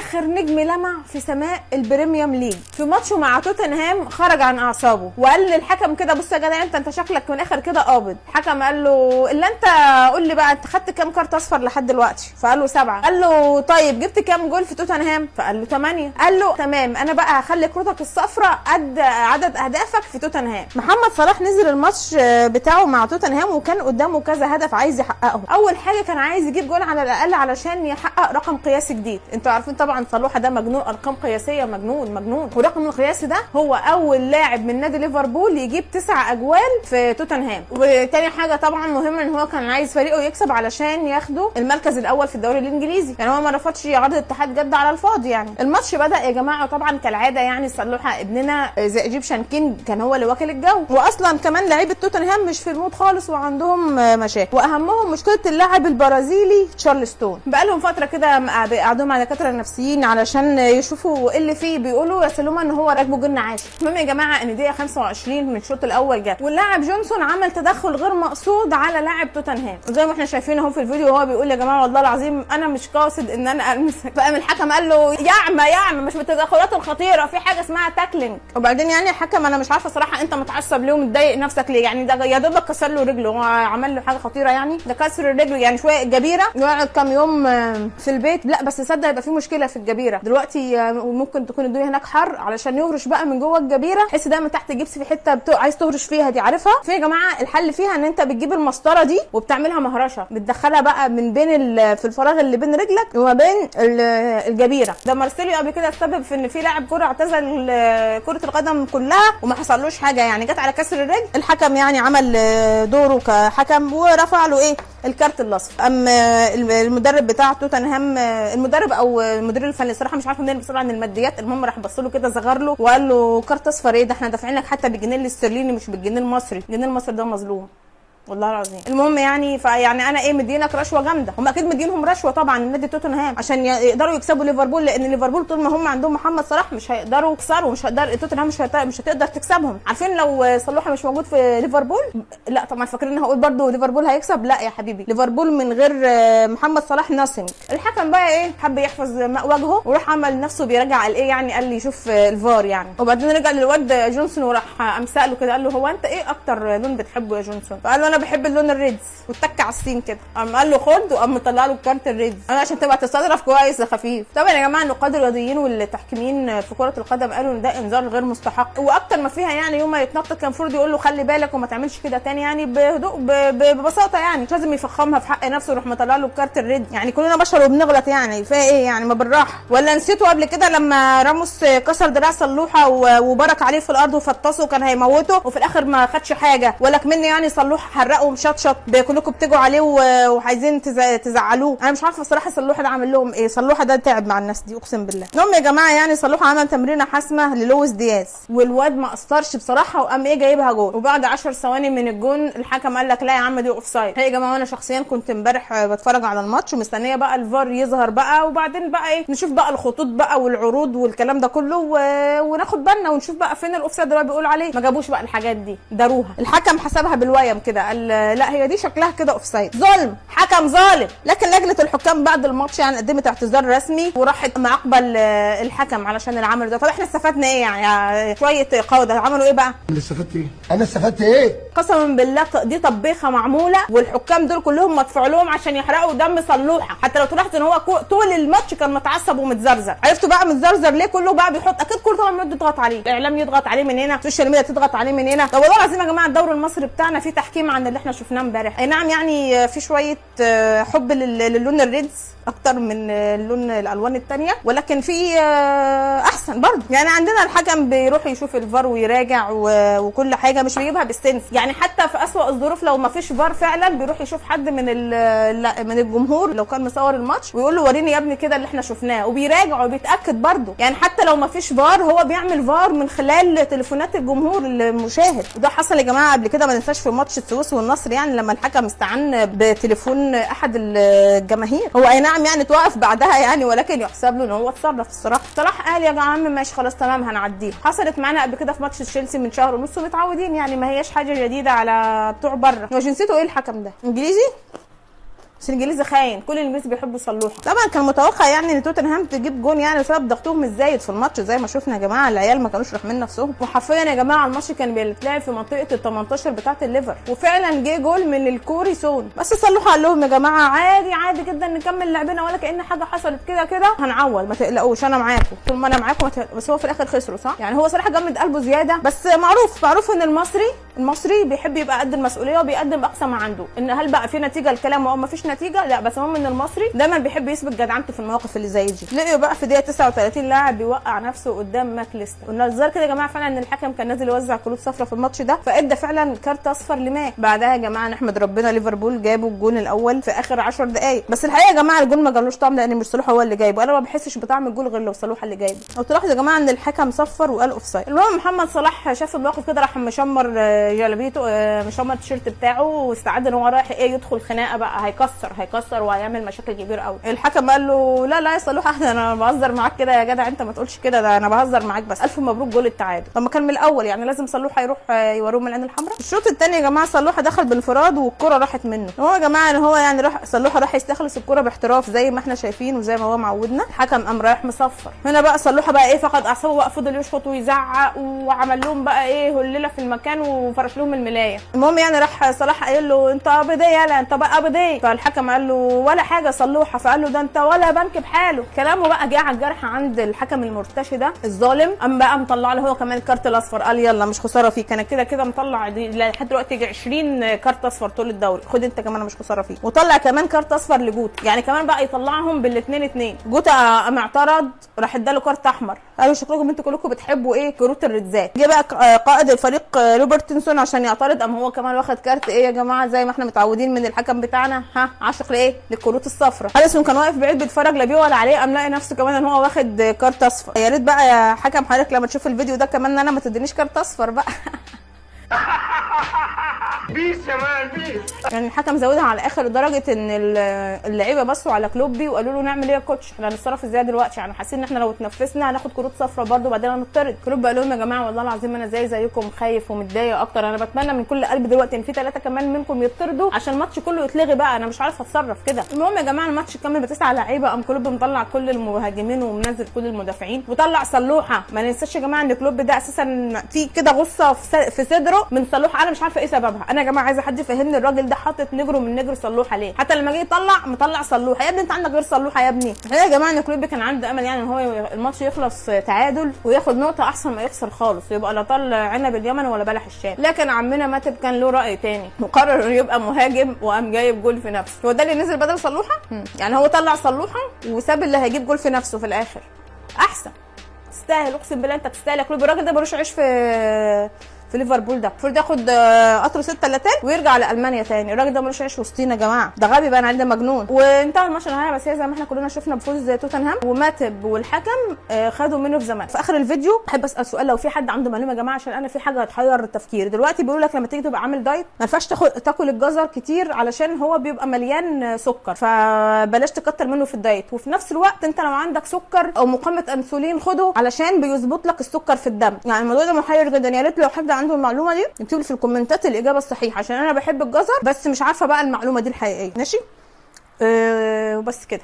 اخر نجم لمع في سماء البريميوم ليج في ماتشه مع توتنهام خرج عن اعصابه وقال للحكم كده بص يا جدع انت شكلك من الاخر كده قابض. الحكم قال له الا انت قول لي بقى انت خدت كام كارت اصفر لحد دلوقتي؟ فقال له 7. قال له طيب جبت كام جول في توتنهام؟ فقال له 8. قال له تمام انا بقى هخلي كروتك الصفراء قد عدد اهدافك في توتنهام. محمد صلاح نزل الماتش بتاعه مع توتنهام وكان قدامه كذا هدف عايز يحققهم. اول حاجه كان عايز يجيب جول على الاقل علشان يحقق رقم قياسي جديد. انتوا عارفين طبعا صلاح ده مجنون ارقام قياسيه، مجنون والرقم القياسي ده هو اول لاعب من نادي ليفربول يجيب 9 اجوال في توتنهام. وتاني حاجه طبعا مهم ان هو كان عايز فريقه يكسب علشان ياخدوا المركز الاول في الدوري الانجليزي، يعني هو ما رفضش عرض اتحاد جده على الفاضي. يعني الماتش بدا يا جماعه طبعا كالعاده، يعني صلاح ابننا زي ايجيبشن كينج كان هو اللي واكل الجو، واصلا كمان لعيبه توتنهام مش في المود خالص وعندهم مشاكل، واهمهم مشكله اللاعب البرازيلي تشارلستون. بقى لهم فتره كده قعدوا مع دكاتره نفسيين علشان يشوفوا ايه اللي فيه، بيقولوا يا سلومه ان هو راكبه جن عاشق. المهم يا جماعه ان دقيقه 25 من الشوط الاول جت واللاعب جونسون عمل تدخل غير مقصود على لاعب توتنهام، وزي ما احنا شايفين اهو في الفيديو وهو بيقول يا جماعه والله العظيم انا مش قاصد ان انا المسك. فقام الحكم قال له يعمى مش بالتدخلات الخطيره، في حاجه اسمها تاكلينج. وبعدين يعني الحكم انا مش عارفه صراحه انت متعصب ليه ومتضايق نفسك ليه؟ يعني ده يا دوبك كسر له رجله، هو عمل له حاجه خطيره؟ يعني ده كسر الرجل يعني شويه الجبيره يقعد كام يوم في البيت؟ لا بس صدق يبقى في مشكله في الجبيره دلوقتي، ممكن تكون الدنيا هناك حر علشان يهرش بقى من جوه الجبيره، تحس ده من تحت جبس في حته عايز تهرش فيها دي، عارفها؟ في يا جماعه الحل فيها ان انت بتجيب المسطره دي وبتعملها مهرشه، بتدخلها بقى من بين في الفراغ اللي بين رجلك وما بين الجبيره. ده مارسيليو قبل كده السبب في ان في لاعب كره اعتزل كره القدم كلها وما حصلوش حاجه، يعني جت على كسر الرجل الحكم يعني عمل دوره كحكم ورفع له ايه الكارت الاصفر. اما المدرب بتاع توتنهام، المدرب او المدير الفني الصراحه مش عارفه منين بسرعه عن الماديات، المهم راح بص له كده صغر له وقال له كارت اصفر ايه ده؟ احنا دافعين لك حتى بالجنيه الاسترليني مش بالجنيه المصري، الجنيه المصري ده مظلوم والله العظيم. المهم يعني فيعني انا ايه مدينك رشوه جامده، هم اكيد مدينهم رشوه طبعا نادي توتنهام عشان يقدروا يكسبوا ليفربول، لان ليفربول طول ما هم عندهم محمد صلاح مش هيقدروا يكسروا، مش هيقدر توتنهام مش هتقدر تكسبهم. عارفين لو صلاح مش موجود في ليفربول، لا طبعا فاكرين هقول برده ليفربول هيكسب، لا يا حبيبي ليفربول من غير محمد صلاح ناسنج. الحكم بقى ايه حب يحفظ ماء وجهه وراح عمل نفسه بيراجع قال ايه يعني، قال لي شوف الفار يعني، وبعدين رجع للواد جونسون وراح قام ساله كده قال له هو انت ايه اكتر لون بتحبه يا جونسون؟ فقال له انا بحب اللون الريدز، واتك على السين كده، قام قال له خد وقام مطلع له الكارت الريدز انا عشان تبقى تستظرف كويس يا خفيف. طبعا يا جماعه النقاد الرياضيين والتحكيمين في كره القدم قالوا ان ده انذار غير مستحق، واكتر ما فيها يعني يوم ما يتنطط كان المفروض يقول له خلي بالك وما تعملش كده تاني، يعني بهدوء ببساطه، يعني مش لازم يفخمها في حق نفسه ويروح مطلع له الكارت الريد. يعني كلنا بشر وبنغلط، يعني فيها ايه يعني ما بالراحه؟ ولا نسيتوا قبل كده لما راموس كسر دراع صلوحه وبرك عليه في الارض وفطسه وكان هيموته وفي الاخر ما خدش حاجه، ولا كمني يعني صلوح حرقه ومشطشط كلكم بتجوا عليه وعايزين تزعلوه. انا مش عارفه الصراحه صلوحه ده عامل لهم ايه، صلوحه ده تعب مع الناس دي اقسم بالله. المهم يا جماعه يعني صلوحه عمل تمرينه حاسمه للويس دياز والواد ما قصرش بصراحه وقام ايه جايبها جول، وبعد 10 ثواني من الجون الحكم قال لك لا يا عم دي اوف سايد. هي يا جماعه انا شخصيا كنت امبارح بتفرج على الماتش ومستنيه بقى الفار يظهر بقى وبعدين بقى ايه نشوف بقى الخطوط بقى والعروض والكلام ده كله وناخد بالنا ونشوف بقى فين الاوف سايد اللي هو بيقول عليه. ما جابوش بقى الحاجات دي، داروها. الحكم حسبها بالويم كده قال لا هي دي شكلها كده اوف سايد. ظلم، حكم ظالم. لكن لجنه الحكام بعد الماتش يعني قدمت اعتذار رسمي وراحت معاقبه الحكم علشان العمل ده. طب احنا استفدنا ايه يعني؟ شويه قوده. عملوا ايه بقى؟ انا استفدت ايه؟ انا استفدت ايه؟ قسما بالله دي طبيخه معموله، والحكام دول كلهم مدفوع لهم عشان يحرقوا دم صلوحه. حتى لو تلاحظ ان هو طول الماتش كان متعصب ومتزرزر. عرفتوا بقى متزرزر ليه؟ كله بقى بيحط اكيد كله طبعا يضغط عليه، الاعلام يضغط عليه من هنا، السوشيال ميديا تضغط عليه من هنا. طب والله العظيم يا جماعه الدوري المصري بتاعنا فيه تحكيم عن اللي احنا شفناه امبارح. اي نعم يعني في شويه حب للون الريدز اكتر من اللون الالوان الثانيه، ولكن في احسن برضه. يعني عندنا الحكم بيروح يشوف الفار ويراجع وكل حاجه، مش بيجيبها بالسنس. يعني حتى في اسوأ الظروف لو ما فيش فار فعلا بيروح يشوف حد من الجمهور لو كان مصور الماتش ويقول له وريني يا ابني كده اللي احنا شفناه، وبيراجع وبيتاكد برضه. يعني حتى لو ما فيش فار هو بيعمل فار من خلال تليفونات الجمهور المشاهد. وده حصل يا جماعه قبل كده ما ننساش في ماتش السويس والنصر، يعني لما الحكم استعان بتليفون احد الجماهير. هو اي نعم يعني توقف بعدها يعني، ولكن يحسب له ان هو اتصرف الصراحه. صلاح قال يا عم ماشي خلاص تمام هنعديه. حصلت معانا قبل كده في ماتش تشيلسي من شهر ونص ومتعودين، يعني ما هياش حاجه جديده على بتوع بره. هو جنسيته ايه الحكم ده؟ انجليزي؟ بس الانجليزي خاين، كل الانجليزي بيحبوا صلوحه. طبعا كان متوقع يعني ان توتنهام تجيب جون يعني بسبب ضغطهم الزايد في الماتش زي ما شفنا يا جماعه، العيال ما كانوش راحمين نفسهم، وحرفيا يا جماعه الماتش كان بيتلعب في منطقه ال 18 بتاعه الليفر، وفعلا جه جول من الكوري سون. بس صلوحه قال لهم يا جماعه عادي جدا نكمل لعبنا ولا كأن حاجه حصلت، كده هنعوض ما تقلقوش انا معاكم، طول ما انا معاكم بس هو في الاخر خسروا صح؟ يعني هو صراحه جمد قلبه زياده، بس معروف ان المصري بيحب يبقى قد المسؤوليه وبيقدم اقصى ما عنده. ان هل بقى في نتيجه الكلام او ما فيش نتيجه؟ لا، بس المهم ان المصري دايما بيحب يثبت جدعنته في المواقف اللي زي دي. لقيوا بقى في دقيقه 39 لاعب بيوقع نفسه قدام ماكليستر، والنظار كده يا جماعه فعلا ان الحكم كان نازل يوزع كروت صفراء في الماتش ده، فادى فعلا كارت اصفر لماك. بعدها يا جماعه نحمد ربنا ليفربول جابوا الجون الاول في اخر 10 دقائق، بس الحقيقه يا جماعه الجون ما جالوش طعم لان مش صلاح هو اللي جايبه، انا ما بحسش بطعم الجول غير لو صلاح اللي جايبه. لو تلاحظوا يا جماعه ان الحكم صفر وقال اوفسايد. المهم محمد صلاح شاف الموقف كده راح مشمر جلابيته، مشمر التيشيرت بتاعه، واستعد ان هو رايح يدخل خناقه بقى، هيكسر وهيعمل مشاكل كبيره قوي. الحكم قال له لا يا صلاح انا بهزر معاك كده يا جدع، انت ما تقولش كده، ده انا بهزر معاك بس. الف مبروك جول التعادل. طب ما كان من الاول يعني لازم صلاح يروح يوروهم العين الحمراء. الشوط الثاني يا جماعه صلاح دخل بانفراد والكره راحت منه. هو يا جماعه ان هو يعني صلاح راح يستخلص الكره باحتراف زي ما احنا شايفين وزي ما هو معودنا. الحكم قام رايح مصفر. هنا بقى صلاح بقى فقد اعصابه بقى، فضل يشخط ويزعق وعمل لهم بقى هلله في المكان وفرش لهم الملايه. المهم يعني راح صلاح قايل له انت ابدي يالا، انت بقى ابدي. فالحكم قال له ولا حاجه صلوحه، فقال له ده انت ولا بنك بحاله. كلامه بقى جه على الجرح عند الحكم المرتشي ده الظالم، قام بقى مطلع له هو كمان الكارت الاصفر. قال يلا مش خساره فيك، انا كده مطلع لحد دلوقتي يجي 20 كارت اصفر طول الدوري، خد انت كمان مش خساره فيك. وطلع كمان كارت اصفر لجوتا، يعني كمان بقى يطلعهم بالاثنين. جوتا قام اعترض، راح اداله كارت احمر. قالوا شكلكم انتوا كلكم بتحبوا كروت الريدزات. جه بقى قائد الفريق روبرتسون عشان يعترض، قام هو كمان واخد كارت يا جماعه زي ما احنا متعودين من الحكم بتاعنا، عاشق للكروت الصفراء. اليسون كان واقف بعيد بيتفرج لا بيه ولا عليه، قام لاقي نفسه كمان ان هو واخد كارت اصفر. يا ريت بقى يا حكم حضرتك لما تشوف الفيديو ده كمان انا ما تدينيش كارت اصفر بقى. بيس يا مان بيس. يعني الحكم زودها على الاخر لدرجه ان اللعيبه بصوا على كلوبي وقالوا له نعمل ايه يا كوتش، احنا هنتصرف ازاي دلوقتي؟ يعني حاسين ان احنا لو اتنفسنا هناخد كروت صفراء برده وبعدين هنطرد. كلوبي قال لهم يا جماعه والله العظيم انا زيكم خايف ومتضايق اكتر، انا بتمنى من كل قلبي دلوقتي ان في 3 كمان منكم يطردوا عشان الماتش كله يتلغي بقى، انا مش عارف اتصرف كده. المهم يا جماعه الماتش كمل ب9 لعيبه، قام كلوبي مطلع كل المهاجمين ومنزل كل المدافعين وطلع صلوحه. ما ننساش يا جماعه ان كلوبي ده اساسا في كده غصه في صدره من صلوحه، انا مش عارفه ايه سببها. انا يا جماعه عايزه حد يفهمني الراجل ده حاطط نجره من نجر صلوحه ليه؟ حتى لما جه يطلع مطلع صلوحه. يا ابني انت عندك غير صلوحه يا ابني. يا جماعه ان كلوبي كان عنده امل يعني ان هو الماتش يخلص تعادل وياخد نقطه احسن ما يخسر خالص، يبقى لا طال عنب اليمن ولا بلح الشام. لكن عمنا ماتب كان له راي تاني، وقرر يبقى مهاجم وقام جايب جول في نفسه. هو ده اللي نزل بدل صلوحه؟ يعني هو طلع صلوحه وساب اللي هيجيب جول في نفسه في الاخر. احسن، تستاهل، اقسم بالله انت تستاهل يا كلوبي. الراجل ده ملوش عيش في ليفربول، ده المفروض ياخد قطر 6 لاتان ويرجع لالمانيا تاني. الراجل ده ملوش عيش وسطينا يا جماعه، ده غبي بقى، انا عندي مجنون. وانتهى الماتش نهايه بس هي زي ما احنا كلنا شفنا بفوز توتنهام، وماتب والحكم خدوا منه في زمان. في اخر الفيديو احب اسال سؤال لو في حد عنده معلومه يا جماعه، عشان انا في حاجه هتحير التفكير دلوقتي. بيقول لك لما تيجي تبقى عامل دايت ما ينفعش تاكل الجزر كتير علشان هو بيبقى مليان سكر، فبلاش تكتر منه في الدايت. وفي نفس الوقت انت لو عندك سكر او مقاومه انسولين خده علشان بيظبط لك السكر في الدم. يعني الموضوع ده محير جدا، يا ريت لو حد عنده المعلومه دي اكتبوا لي في الكومنتات الاجابه الصحيحه، عشان انا بحب الجزر بس مش عارفه بقى المعلومه دي الحقيقيه. ماشي وبس كده.